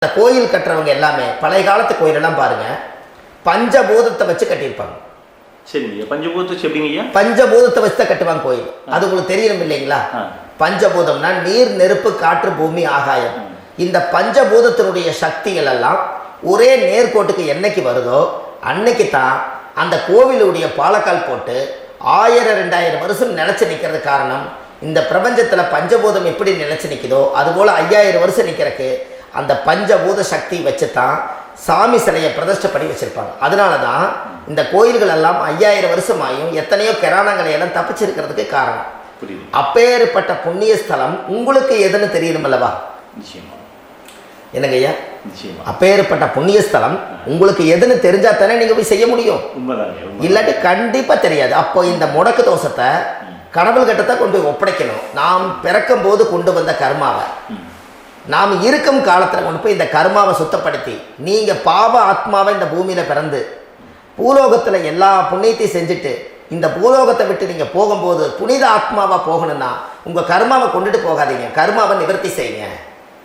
இந்த கோயில் கட்டுறவங்க எல்லாமே பழைய காலத்து கோயிலெல்லாம் பாருங்க, பஞ்சபூதத்தை வச்சு கட்டியிருப்பாங்க. சரிங்க, பஞ்சபூதத்தை எப்படிங்க? பஞ்சபூதத்தை வச்சு தான் கட்டுவாங்க கோயில். அது உங்களுக்கு தெரியணும் இல்லைங்களா? பஞ்சபூதம்னா நீர், நெருப்பு, காற்று, பூமி, ஆகாயம். இந்த பஞ்சபூதத்தினுடைய சக்திகள் எல்லாம் ஒரே நேர்கோட்டுக்கு என்னைக்கு வருதோ அன்னைக்கு தான் அந்த கோவிலுடைய பாலக்கால் போட்டு 1000-2000 வருஷம் நிலைச்சு நிற்கிறது. காரணம், இந்த பிரபஞ்சத்தில் பஞ்சபூதம் எப்படி நிலைச்சு நிற்குதோ அதுபோல் 5000 வருஷம் நிற்கிறதுக்கு அந்த பஞ்சபூத சக்தி வச்சு தான் சாமி சிலையை பிரதிஷ்டை பண்ணி வச்சுருப்பாங்க. அதனால தான் இந்த கோயில்கள் எல்லாம் 5000 வருஷமாயும் எத்தனையோ கிராணங்களை எல்லாம் தப்பிச்சிருக்கிறதுக்கு காரணம். அப்பேற்பட்ட புண்ணிய ஸ்தலம் உங்களுக்கு எதுன்னு தெரியணும் அல்லவா? என்னங்க ஐயா, அப்பேற்பட்ட புண்ணிய ஸ்தலம் உங்களுக்கு எதுன்னு தெரிஞ்சா தானே நீங்க போய் செய்ய முடியும். இல்லாட்டி கண்டிப்பா தெரியாது. அப்போ இந்த முடக்கு தோஷத்தை கடவுள் கிட்ட தான் கொண்டு போய் ஒப்படைக்கணும். நாம் பிறக்கும் போது கொண்டு வந்த கர்மாவை நாம் இருக்கும் காலத்தில் கொண்டு போய் இந்த கர்மாவை சுத்தப்படுத்தி நீங்கள் பாவ ஆத்மாவை இந்த பூமியில் பிறந்து பூலோகத்தில் எல்லா புண்ணியத்தையும் செஞ்சுட்டு இந்த பூலோகத்தை விட்டு நீங்கள் போகும்போது புனித ஆத்மாவாக போகணும்னா உங்கள் கர்மாவை கொண்டுட்டு போகாதீங்க, கர்மாவை நிவர்த்தி செய்யுங்க.